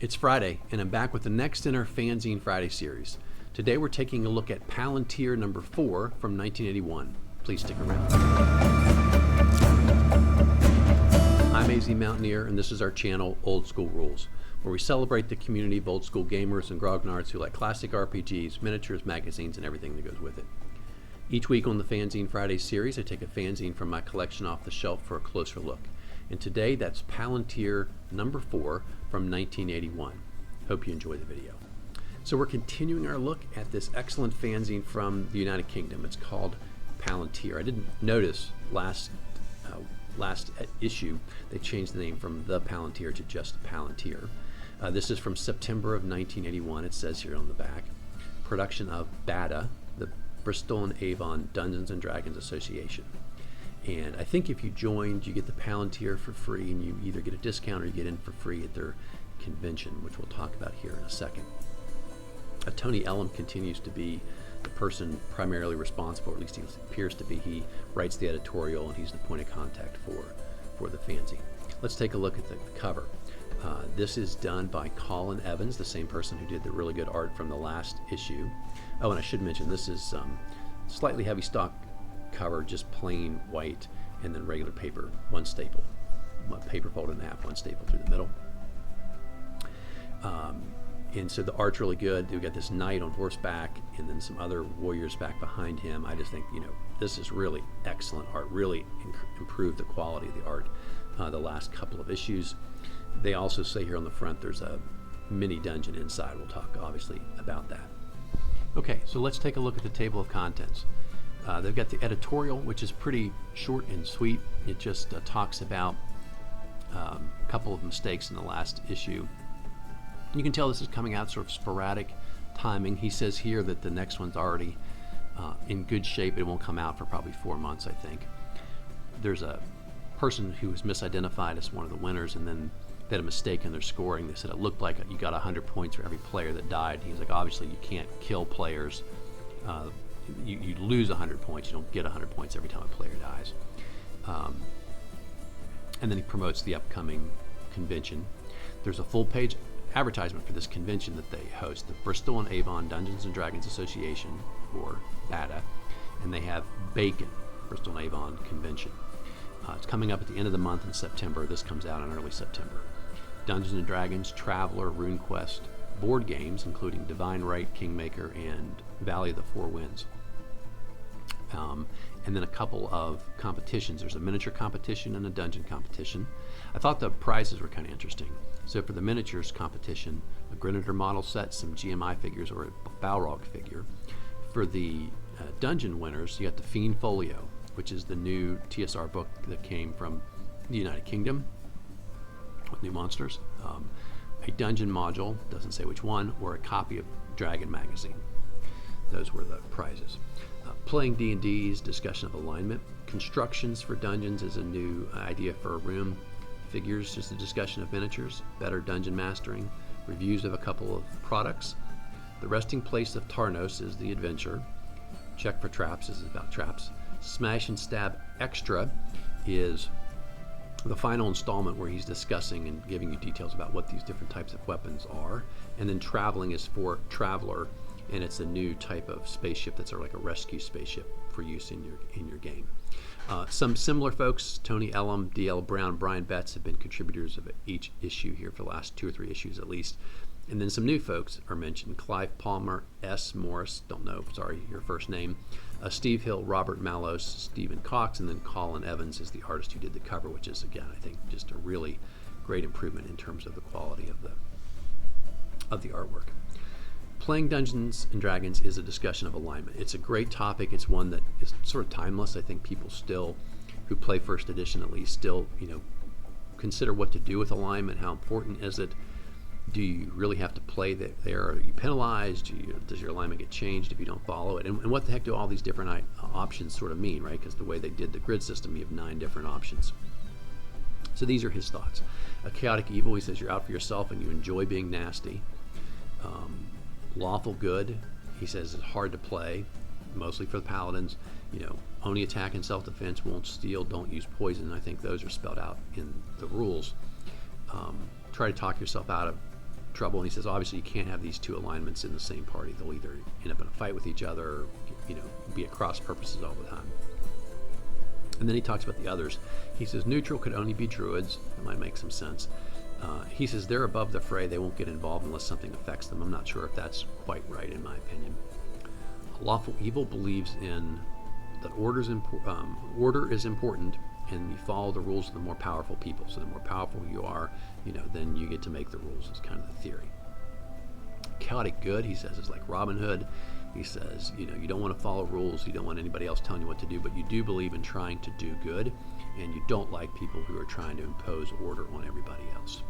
It's Friday, and I'm back with the next in our Fanzine Friday series. Today we're taking a look at Palantir number 4 from 1981. Please stick around. I'm AZ Mountaineer, and this is our channel, Old School Rules, where we celebrate the community of old school gamers and grognards who like classic RPGs, miniatures, magazines, and everything that goes with it. Each week on the Fanzine Friday series, I take a fanzine from my collection off the shelf for a closer look. And today, that's Palantir number 4 from 1981. Hope you enjoy the video. So we're continuing our look at this excellent fanzine from the United Kingdom. It's called Palantir. I didn't notice last issue they changed the name from the Palantir to just Palantir. This is from September of 1981. It says here on the back. Production of BADA, the Bristol Avon Dungeons and Dragons Association. And I think if you joined, you get the Palantir for free, and you either get a discount or you get in for free at their convention, which we'll talk about here in a second. Tony Ellam continues to be the person primarily responsible, or at least he appears to be. He writes the editorial, and he's the point of contact for the fanzine. Let's take a look at the cover. This is done by Colin Evans, the same person who did the really good art from the last issue. Oh, and I should mention, this is slightly heavy stock cover, just plain white, and then regular paper, one staple. Paper folded in half, one staple through the middle. And so the art's really good. We've got this knight on horseback and then some other warriors back behind him. I just think, this is really excellent art, really improved the quality of the art the last couple of issues. They also say here on the front there's a mini dungeon inside. We'll talk obviously about that. Okay, so let's take a look at the table of contents. They've got the editorial, which is pretty short and sweet. It just talks about a couple of mistakes in the last issue. You can tell this is coming out sort of sporadic timing. He says here that the next one's already in good shape. It won't come out for probably 4 months, I think. There's a person who was misidentified as one of the winners, and then they had a mistake in their scoring. They said it looked like you got 100 points for every player that died. He's like, obviously you can't kill players. You lose 100 points. You don't get 100 points every time a player dies. And then he promotes the upcoming convention. There's a full-page advertisement for this convention that they host, the Bristol Avon Dungeons and Dragons Association, or BADA, and they have Bacon, Bristol Avon Convention. It's coming up at the end of the month in September. This comes out in early September. Dungeons and Dragons, Traveler, RuneQuest, board games, including Divine Right, Kingmaker, and Valley of the Four Winds. And then a couple of competitions. There's a miniature competition and a dungeon competition. I thought the prizes were kind of interesting. So for the miniatures competition, a Grenadier model set, some GMI figures, or a Balrog figure. For the dungeon winners, you got the Fiend Folio, which is the new TSR book that came from the United Kingdom with new monsters. A dungeon module, doesn't say which one, or a copy of Dragon magazine. Those were the prizes. Playing D&D's discussion of alignment. Constructions for dungeons is a new idea for a room. Figures, just a discussion of miniatures. Better dungeon mastering. Reviews of a couple of products. The Resting Place of Tarnos is the adventure. Check for Traps is about traps. Smash and Stab Extra is the final installment where he's discussing and giving you details about what these different types of weapons are. And then Traveling is for Traveler, and it's a new type of spaceship that's sort of like a rescue spaceship for use in your game. Some similar folks, Tony Ellam, D.L. Brown, Brian Betts, have been contributors of each issue here for the last 2 or 3 issues at least. And then some new folks are mentioned: Cliver Palmer, S. Morris, don't know, sorry, your first name, Steve Hill, Robert Malos, Stephen Cox, and then Colin Evans is the artist who did the cover, which is, again, I think just a really great improvement in terms of the quality of the artwork. Playing Dungeons and Dragons is a discussion of alignment. It's a great topic. It's one that is sort of timeless. I think people still, who play first edition at least, still, consider what to do with alignment. How important is it? Do you really have to play there? Are you penalized? Does your alignment get changed if you don't follow it? And what the heck do all these different options sort of mean, right? Because the way they did the grid system, you have 9 different options. So these are his thoughts. A chaotic evil, he says you're out for yourself and you enjoy being nasty. Lawful good, he says, is hard to play, mostly for the paladins. Only attack and self-defense, won't steal, don't use poison. I think those are spelled out in the rules. Try to talk yourself out of trouble. And he says, obviously, you can't have these two alignments in the same party. They'll either end up in a fight with each other or, be at cross purposes all the time. And then he talks about the others. He says, neutral could only be druids. That might make some sense. He says they're above the fray. They won't get involved unless something affects them. I'm not sure if that's quite right, in my opinion. Lawful evil believes in that order is important, and you follow the rules of the more powerful people. So the more powerful you are, then you get to make the rules, is kind of the theory. Chaotic good, he says, is like Robin Hood. He says, you don't want to follow rules. You don't want anybody else telling you what to do, but you do believe in trying to do good, and you don't like people who are trying to impose order on everybody else.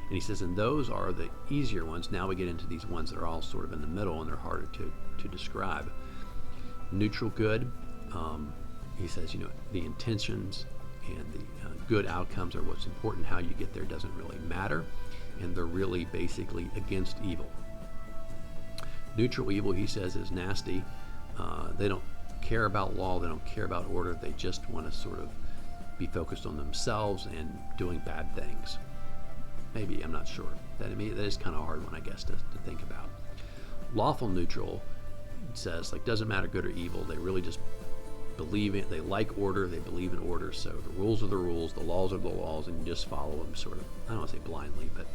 And he says, and those are the easier ones. Now we get into these ones that are all sort of in the middle, and they're harder to describe. Neutral good, he says, the intentions and the good outcomes are what's important. How you get there doesn't really matter, and they're really basically against evil. Neutral evil, he says, is nasty. They don't care about law. They don't care about order. They just want to sort of be focused on themselves and doing bad things. Maybe, I'm not sure. That is kind of a hard one, I guess, to think about. Lawful neutral says, doesn't matter good or evil. They really just believe in, they like order, they believe in order. So the rules are the rules, the laws are the laws, and you just follow them sort of, I don't want to say blindly, but,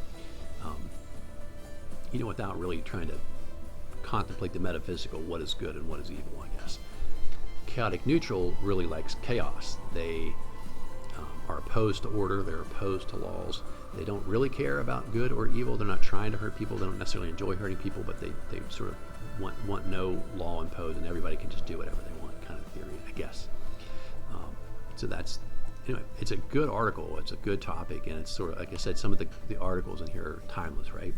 without really trying to contemplate the metaphysical, what is good and what is evil, I guess. Chaotic neutral really likes chaos. They are opposed to order, they're opposed to laws. They don't really care about good or evil. They're not trying to hurt people. They don't necessarily enjoy hurting people, but they sort of want no law imposed, and everybody can just do whatever they want, kind of theory, I guess. So that's, it's a good article. It's a good topic, and it's sort of, like I said, some of the articles in here are timeless, right?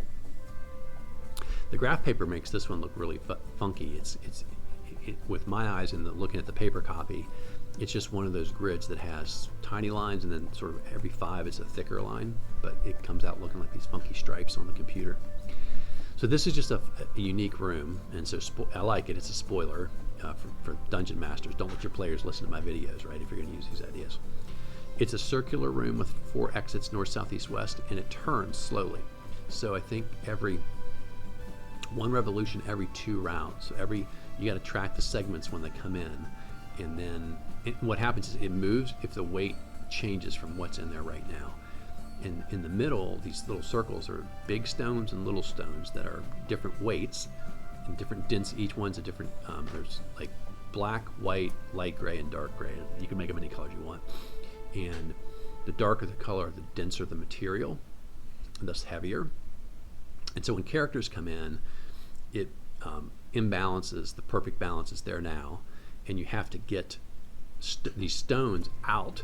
The graph paper makes this one look really funky. It's with my eyes and looking at the paper copy, it's just one of those grids that has tiny lines, and then sort of every 5 is a thicker line, but it comes out looking like these funky stripes on the computer. So this is just a unique room, and so I like it. It's a spoiler for Dungeon Masters. Don't let your players listen to my videos, right, if you're going to use these ideas. It's a circular room with 4 exits, north, south, east, west, and it turns slowly. So I think every one revolution every 2 rounds. So you got to track the segments when they come in, and then what happens is it moves if the weight changes from what's in there right now. And in the middle, these little circles are big stones and little stones that are different weights and different density. Each one's a different, there's like black, white, light gray, and dark gray. You can make them any colors you want. And the darker the color, the denser the material, and thus heavier. And so when characters come in, it imbalances, the perfect balance is there now, and you have to get these stones out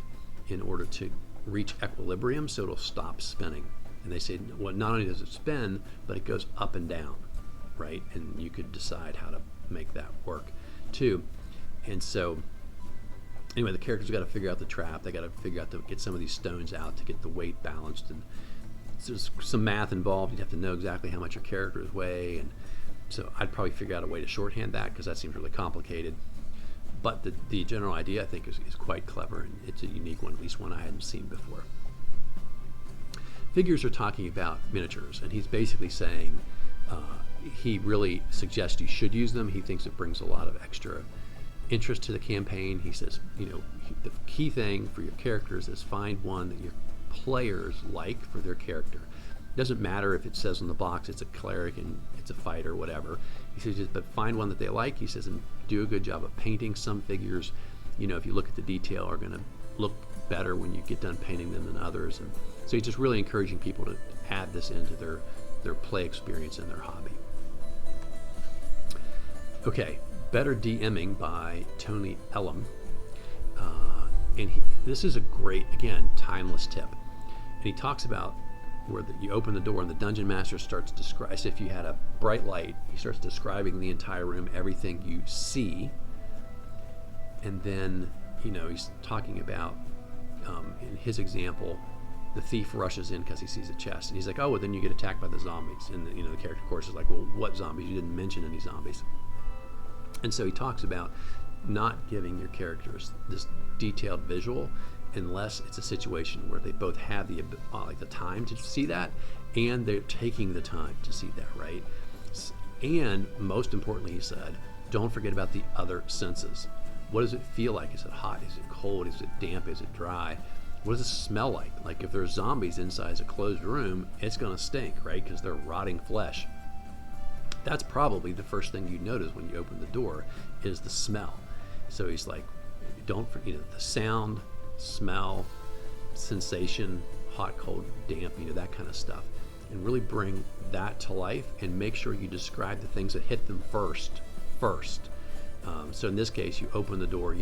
in order to reach equilibrium, so it'll stop spinning. And they say, well, not only does it spin, but it goes up and down, right? And you could decide how to make that work too. And so anyway, the characters got to figure out the trap. They got to figure out to get some of these stones out to get the weight balanced, and so there's some math involved. You have to know exactly how much your characters weigh, and so I'd probably figure out a way to shorthand that, because that seems really complicated. But the general idea, I think, is quite clever, and it's a unique one, at least one I hadn't seen before. Figures are talking about miniatures, and he's basically saying he really suggests you should use them. He thinks it brings a lot of extra interest to the campaign. He says, the key thing for your characters is find one that your players like for their character. It doesn't matter if it says on the box it's a cleric and it's a fighter, whatever. He says, but find one that they like. He says, and do a good job of painting. Some figures, if you look at the detail, are going to look better when you get done painting them than others. And so he's just really encouraging people to add this into their play experience and their hobby. Okay, Better DMing by Tony Ellam. And this is a great, again, timeless tip. And he talks about where you open the door and the dungeon master starts to describe, as if you had a bright light, he starts describing the entire room, everything you see. And then, he's talking about, in his example, the thief rushes in because he sees a chest. And he's like, oh, well, then you get attacked by the zombies. And, the character, of course, is like, well, what zombies? You didn't mention any zombies. And so he talks about not giving your characters this detailed visual unless it's a situation where they both have the time to see that, and they're taking the time to see that, right? And most importantly, he said, don't forget about the other senses. What does it feel like? Is it hot? Is it cold? Is it damp? Is it dry? What does it smell like? Like if there's zombies inside a closed room, it's going to stink, right? Because they're rotting flesh. That's probably the first thing you notice when you open the door is the smell. So he's like, don't forget the sound, smell, sensation, hot, cold, damp, that kind of stuff. And really bring that to life and make sure you describe the things that hit them first. So in this case, you open the door,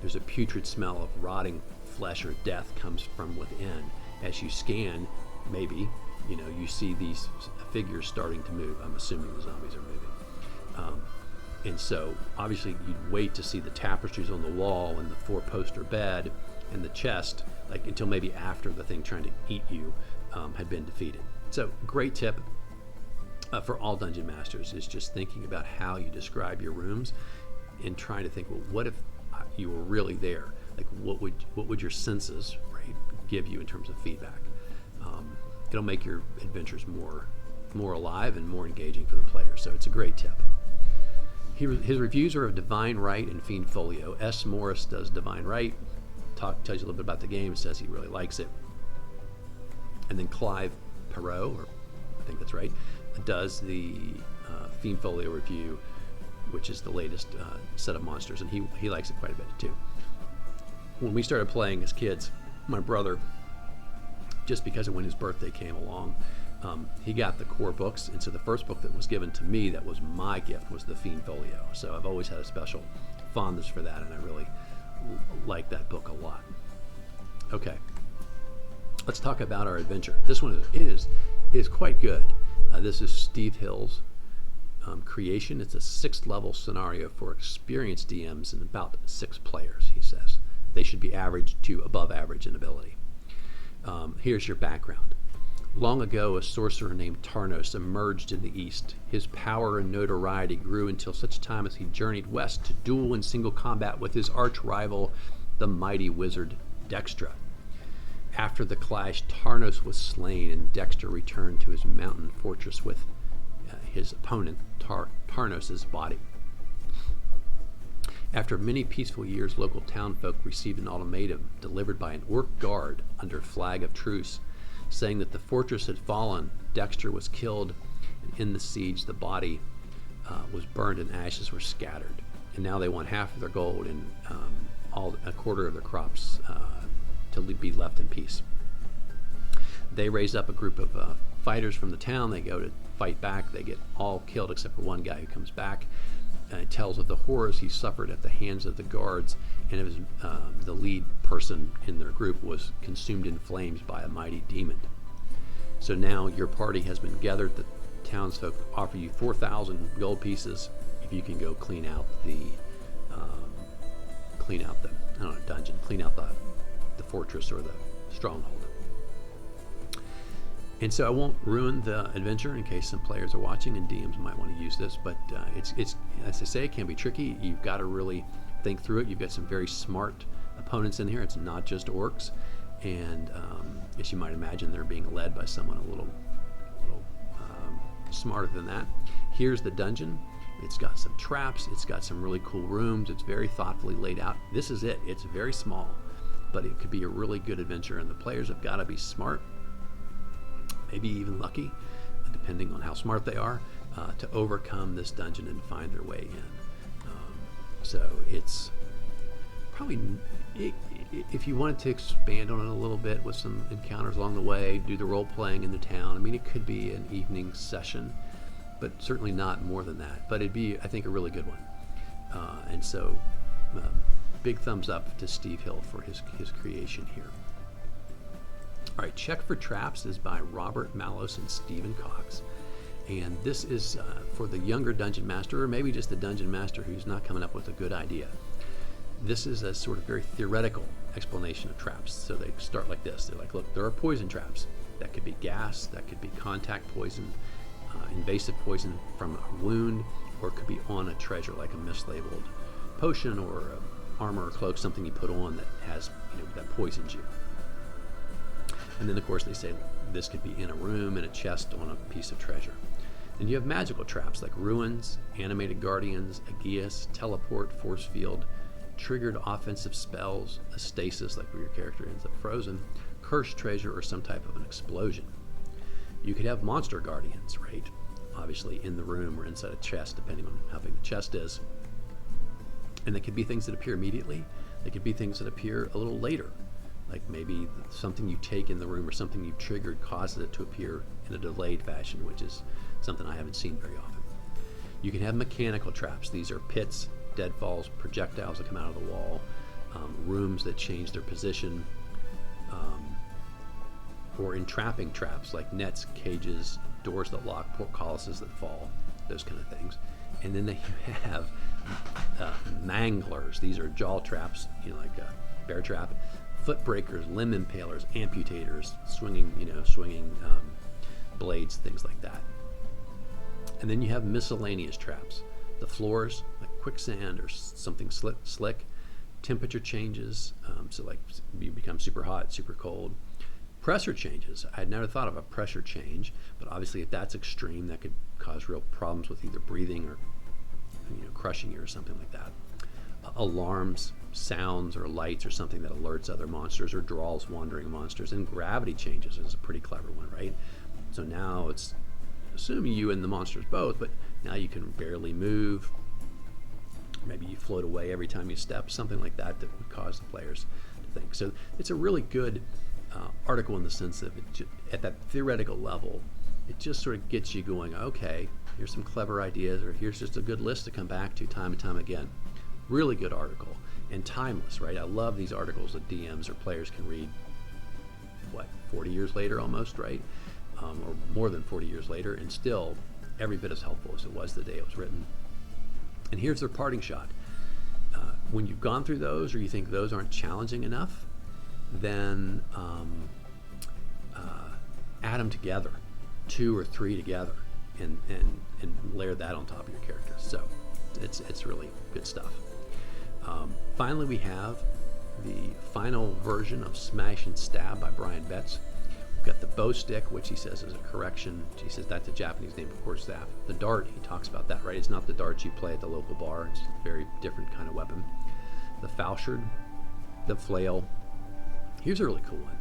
there's a putrid smell of rotting flesh or death comes from within. As you scan, maybe, you see these figures starting to move. I'm assuming the zombies are moving. And so obviously you'd wait to see the tapestries on the wall and the 4-poster bed and the chest, like until maybe after the thing trying to eat you had been defeated. So great tip for all dungeon masters is just thinking about how you describe your rooms and trying to think, well, what if you were really there? Like what would your senses, right, give you in terms of feedback? It'll make your adventures more alive and more engaging for the player. So it's a great tip. His reviews are of Divine Right and Fiend Folio. S. Morris does Divine Right. Tells you a little bit about the game, says he really likes it. And then Clive Perot, or I think that's right, does the Fiend Folio review, which is the latest set of monsters, and he likes it quite a bit too. When we started playing as kids, my brother, just because of when his birthday came along, he got the core books, and so the first book that was given to me that was my gift was the Fiend Folio. So I've always had a special fondness for that, and I really like that book a lot. Okay, let's talk about our adventure. This one is quite good. This is Steve Hill's creation. It's a 6th level scenario for experienced DMs and about 6 players, he says. They should be average to above average in ability. Here's your background. Long ago, a sorcerer named Tarnos emerged in the east. His power and notoriety grew until such time as he journeyed west to duel in single combat with his arch-rival, the mighty wizard Dextra. After the clash, Tarnos was slain, and Dexter returned to his mountain fortress with his opponent, Tarnos' body. After many peaceful years, local townfolk received an ultimatum delivered by an orc guard under flag of truce, saying that the fortress had fallen, Dexter was killed, and in the siege the body was burned and ashes were scattered. And now they want half of their gold and a quarter of their crops to be left in peace. They raise up a group of fighters from the town. They go to fight back. They get all killed except for one guy who comes back. It tells of the horrors he suffered at the hands of the guards, and the lead person in their group was consumed in flames by a mighty demon. So now your party has been gathered. The townsfolk offer you 4,000 gold pieces if you can go clean out the dungeon, clean out the fortress or the stronghold. And so I won't ruin the adventure in case some players are watching and DMs might want to use this, but it's as I say, it can be tricky. You've got to really think through it. You've got some very smart opponents in here. It's not just orcs, and as you might imagine, they're being led by someone a little smarter than that. Here's the dungeon. It's got some traps. It's got some really cool rooms. It's very thoughtfully laid out. This is it. It's very small, but it could be a really good adventure, and the players have got to be smart, maybe even lucky, depending on how smart they are, to overcome this dungeon and find their way in. So it's probably, if you wanted to expand on it a little bit with some encounters along the way, do the role playing in the town, I mean, it could be an evening session, but certainly not more than that. But it'd be, I think, a really good one. And so big thumbs up to Steve Hill for his creation here. All right, Check for Traps is by Robert Malos and Stephen Cox. And this is for the younger dungeon master, or maybe just the dungeon master who's not coming up with a good idea. This is a sort of very theoretical explanation of traps. So they start like this. They're like, look, there are poison traps. That could be gas, that could be contact poison, invasive poison from a wound, or it could be on a treasure like a mislabeled potion or armor or cloak, something you put on that has, that poisons you. And then of course they say this could be in a room, in a chest, on a piece of treasure. And you have magical traps like ruins, animated guardians, Aegeus, teleport, force field, triggered offensive spells, a stasis like where your character ends up frozen, cursed treasure, or some type of an explosion. You could have monster guardians, right? Obviously in the room or inside a chest, depending on how big the chest is. And they could be things that appear immediately. They could be things that appear a little later. Like maybe something you take in the room or something you've triggered causes it to appear in a delayed fashion, which is something I haven't seen very often. You can have mechanical traps. These are pits, deadfalls, projectiles that come out of the wall, rooms that change their position, or entrapping traps like nets, cages, doors that lock, portcullises that fall, those kind of things. And then you have manglers. These are jaw traps, like a bear trap, foot breakers, limb impalers, amputators, swinging blades, things like that. And then you have miscellaneous traps. The floors, like quicksand or something slick, temperature changes, so like you become super hot, super cold. Pressure changes. I had never thought of a pressure change, but obviously if that's extreme, that could cause real problems with either breathing or crushing you or something like that. Alarms, sounds, or lights, or something that alerts other monsters or draws wandering monsters. And gravity changes is a pretty clever one, right? So now it's assuming you and the monsters both, but now you can barely move. Maybe you float away every time you step, something like that would cause the players to think. So it's a really good article in the sense of at that theoretical level, it just sort of gets you going, okay, here's some clever ideas, or here's just a good list to come back to time and time again. Really good article, and timeless, right? I love these articles that DMs or players can read, 40 years later almost, right? Or more than 40 years later, and still every bit as helpful as it was the day it was written. And here's their parting shot. When you've gone through those, or you think those aren't challenging enough, then add them together, 2 or 3 together, and layer that on top of your character. So it's really good stuff. Finally, we have the final version of Smash and Stab by Brian Betts. We've got the bow stick, which he says is a correction. He says that's a Japanese name for quarterstaff. The dart, he talks about that, right? It's not the darts you play at the local bar. It's a very different kind of weapon. The falchion, the flail. Here's a really cool one.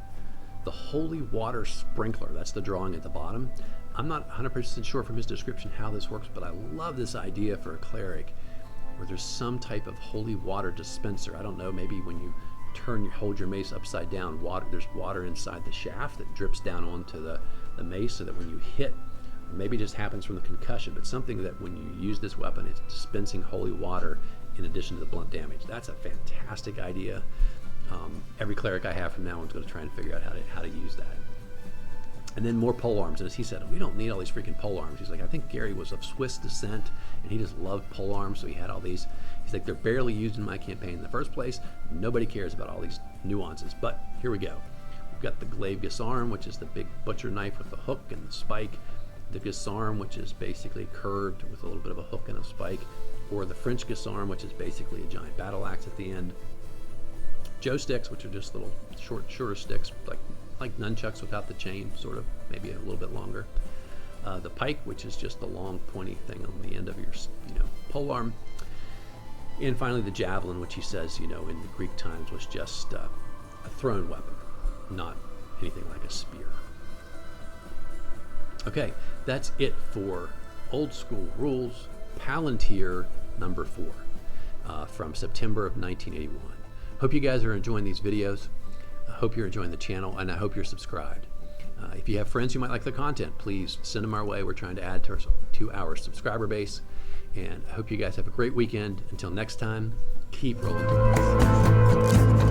The holy water sprinkler. That's the drawing at the bottom. I'm not 100% sure from his description how this works, but I love this idea for a cleric where there's some type of holy water dispenser. I don't know, maybe when you hold your mace upside down, there's water inside the shaft that drips down onto the mace, so that when you hit, or maybe it just happens from the concussion, but something that when you use this weapon, it's dispensing holy water in addition to the blunt damage. That's a fantastic idea. Every cleric I have from now on is going to try and figure out how to use that. And then more pole arms. And as he said, we don't need all these freaking pole arms. He's like, I think Gary was of Swiss descent, and he just loved pole arms, so he had all these. He's like, they're barely used in my campaign in the first place. Nobody cares about all these nuances. But here we go. We've got the glaive gisarm, which is the big butcher knife with the hook and the spike. The gisarm, which is basically curved with a little bit of a hook and a spike. Or the French gisarm, which is basically a giant battle axe at the end. Joe sticks, which are just little shorter sticks, like nunchucks without the chain, sort of, maybe a little bit longer. The pike, which is just the long pointy thing on the end of your pole arm. And finally the javelin, which he says, in the Greek times was just a thrown weapon, not anything like a spear. Okay, that's it for Old School Rules, Palantir number 4, from September of 1981. Hope you guys are enjoying these videos. I hope you're enjoying the channel, and I hope you're subscribed. If you have friends who might like the content, please send them our way. We're trying to add to our subscriber base. And I hope you guys have a great weekend. Until next time, keep rolling dice.